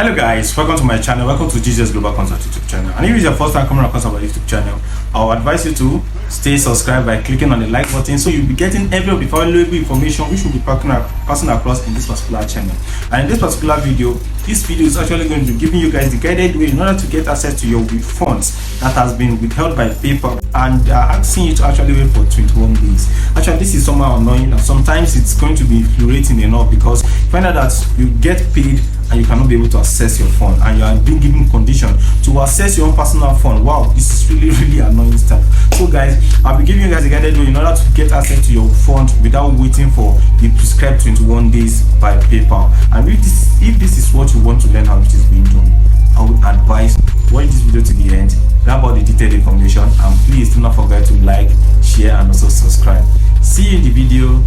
Hello guys, welcome to my channel. Welcome to Jesus Global Consult YouTube channel. And if it's your first time coming across our YouTube channel, I would advise you to stay subscribed by clicking on the like button, so you'll be getting every valuable information which will be passing across in this particular channel. And in this particular video, this video is actually going to be giving you guys the guided way in order to get access to your funds that has been withheld by PayPal, and asking you to actually wait for 21 days. Actually, this is somehow annoying, and sometimes it's going to be infuriating enough, because you find out that you get paid and you cannot be able to access your fund, and you are being given condition to access your own personal fund. Wow, this is really annoying stuff. So guys, I'll be giving you guys a guided way in order to get access to your fund without waiting for the prescribed 21 days by PayPal. And if this is what you want to learn how it is being done, I would advise watch this video to the end, grab all the detailed information, and please do not forget to like, share, and also subscribe. See you in the video.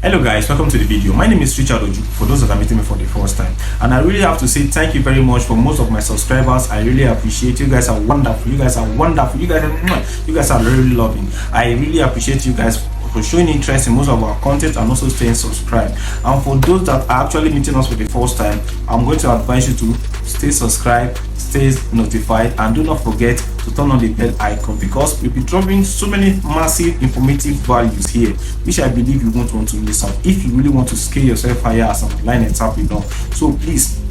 Hello guys, welcome to the video. My name is Richard Oju, for those that are meeting me for the first time, and I really have to say thank you very much for most of my subscribers. I really appreciate you guys. Are wonderful. You guys are wonderful. You guys are really loving. I really appreciate you guys for showing interest in most of our content and also staying subscribed. And for those that are actually meeting us for the first time, I'm going to advise you to stay subscribed, stay notified, and do not forget to turn on the bell icon, because we'll be dropping so many massive informative values here, which I believe you won't want to miss out if you really want to scale yourself higher as an online entrepreneur. So please,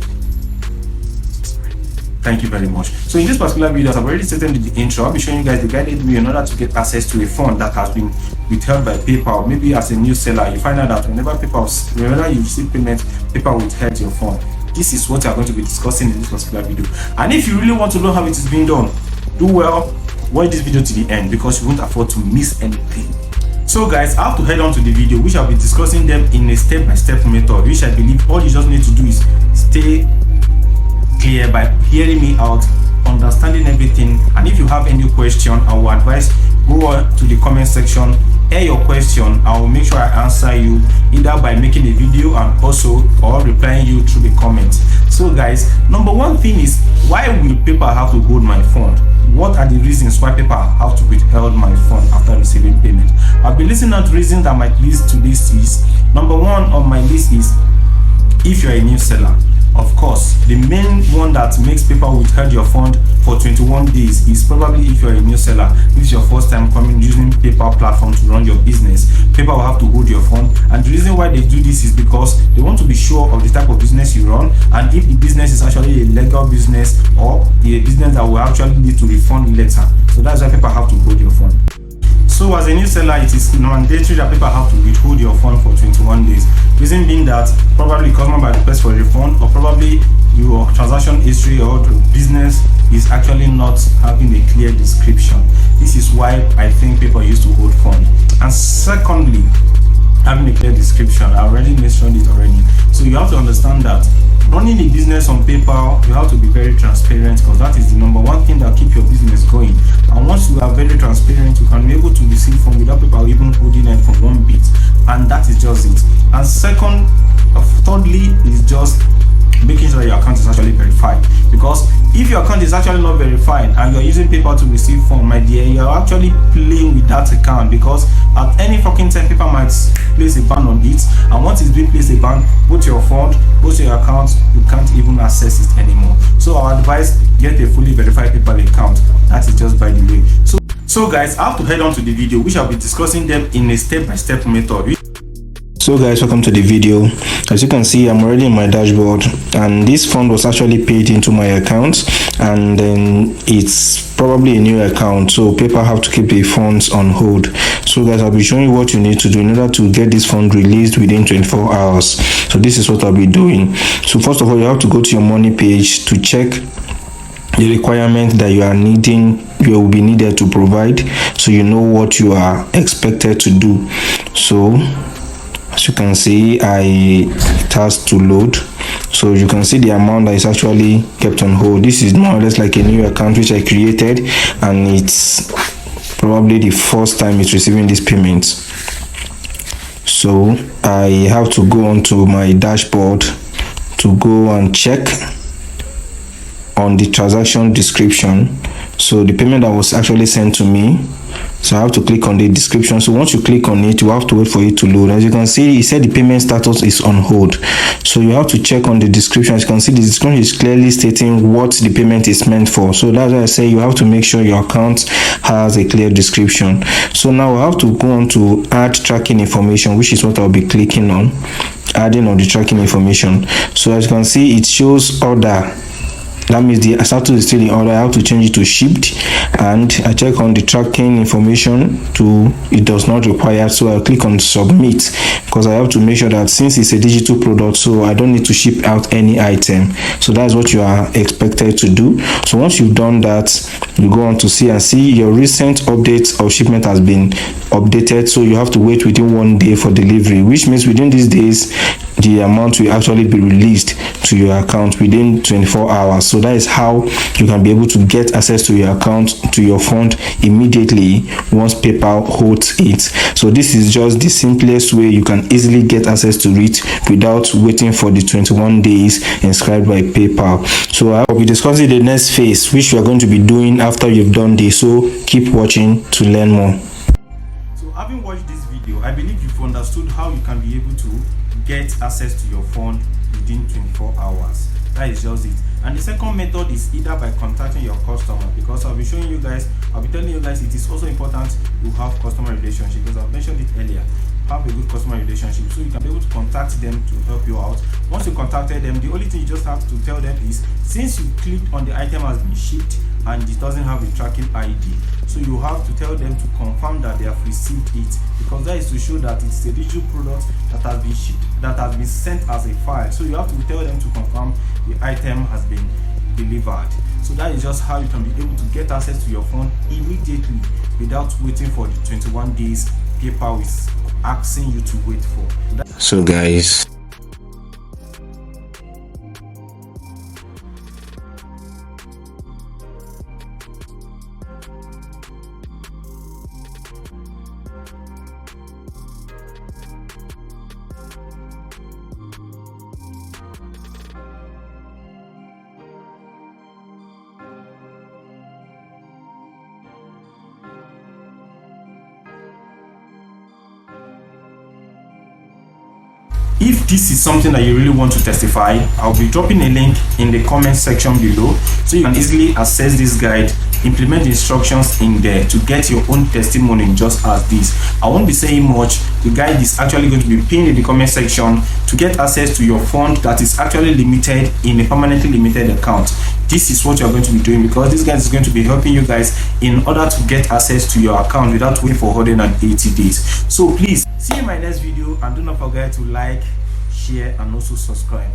thank you very much. So in this particular video, as I've already stated in the intro, I'll be showing you guys the guided way in order to get access to a fund that has been withheld by PayPal. Maybe as a new seller, you find out that whenever you receive payment, PayPal withheld your fund. This is what we are going to be discussing in this particular video. And if you really want to know how it is being done, do well, watch this video to the end, because you won't afford to miss anything. So guys, I have to head on to the video, which I'll be discussing them in a step-by-step method, which I believe all you just need to do is stay clear by hearing me out, understanding everything. And if you have any question, I will advise go on to the comment section, air your question. I will make sure I answer you either by making a video and also or replying you through the comments. So guys, number one thing is, why will PayPal have to hold my fund? What are the reasons why PayPal have to withhold my fund after receiving payment? I'll be listening out reasons that might lead to this. Is number one on my list is if you're a new seller. Of course, the main one that makes PayPal withhold your fund for 21 days is probably if you're a new seller. This is your first time coming using PayPal platform to run your business. PayPal will have to hold your fund, and the reason why they do this is because they want to be sure of the type of business you run, and if the business is actually a legal business or a business that will actually lead to refund later. So that's why PayPal have to hold your fund. So as a new seller, it is mandatory that PayPal have to withhold your fund for 21 days. Reason being that probably customer might request for a refund, or probably your transaction history or the business is actually not having a clear description. This is why I think PayPal used to hold fund. And secondly, having a clear description. I already mentioned it already. So you have to understand that running a business on PayPal, you have to be very transparent, because that is the number one thing that keeps your business going. And once you are very transparent, you can be able to receive funds without PayPal even holding it from one bit. And that is just it. And thirdly is just making sure your account is actually verified, because if your account is actually not verified and you're using PayPal to receive funds, my dear, you're actually playing with that account, because at any fucking time PayPal might place a ban on it, and once it's been placed a ban, both your fund, both your accounts, you can't even access it anymore. So our advice, get a fully verified PayPal account. That is just by the way. So guys, I have to head on to the video, which I'll be discussing them in a step-by-step method. So guys, welcome to the video. As you can see, I'm already in my dashboard, and this fund was actually paid into my account, and then it's probably a new account, so PayPal have to keep the funds on hold. So guys, I'll be showing you what you need to do in order to get this fund released within 24 hours. So this is what I'll be doing. So first of all, you have to go to your money page to check the requirement that you will be needed to provide, so you know what you are expected to do. So as you can see, it has to load. So you can see the amount that is actually kept on hold. This is more or less like a new account which I created, and it's probably the first time it's receiving this payment. So I have to go onto my dashboard to go and check on the transaction description. So the payment that was actually sent to me, so I have to click on the description. So once you click on it, you have to wait for it to load. As you can see, it said the payment status is on hold, so you have to check on the description. As you can see, the description is clearly stating what the payment is meant for. So that's why I say you have to make sure your account has a clear description. So now I have to go on to add tracking information, which is what I'll be clicking on, adding on the tracking information. So as you can see, it shows order. That means the status is still in order. I have to change it to shipped, and I check on the tracking information to it does not require, so I click on submit, because I have to make sure that since it's a digital product, so I don't need to ship out any item. So that's what you are expected to do. So once you've done that, you go on to see your recent update of shipment has been updated. So you have to wait within 1 day for delivery, which means within these days the amount will actually be released to your account within 24 hours. So that is how you can be able to get access to your account, to your fund immediately once PayPal holds it. So this is just the simplest way you can easily get access to it without waiting for the 21 days inscribed by PayPal. So I will be discussing the next phase, which you are going to be doing after you've done this. So keep watching to learn more. So having watched this video, I believe you've understood how you can be able to get access to your fund within 24 hours. That is just it. And the second method is either by contacting your customer, because I'll be telling you guys it is also important to have customer relationship, because I've mentioned it earlier. Have a good customer relationship, so you can be able to contact them to help you out. Once you contacted them, the only thing you just have to tell them is, since you clicked on the item has been shipped and it doesn't have a tracking ID, so you have to tell them to confirm that they have received it, because that is to show that it's a digital product that has been shipped, that has been sent as a file. So you have to tell them to confirm the item has been delivered. So that is just how you can be able to get access to your fund immediately without waiting for the 21 days PayPal is asking you to wait for. So guys, if this is something that you really want to testify, I'll be dropping a link in the comment section below, so you can easily access this guide, implement the instructions in there to get your own testimony just as this. I won't be saying much. The guide is actually going to be pinned in the comment section to get access to your fund that is actually limited in a permanently limited account. This is what you're going to be doing, because this guide is going to be helping you guys in order to get access to your account without waiting for 180 days. So please see you in my next video, and do not forget to like, share, and also subscribe.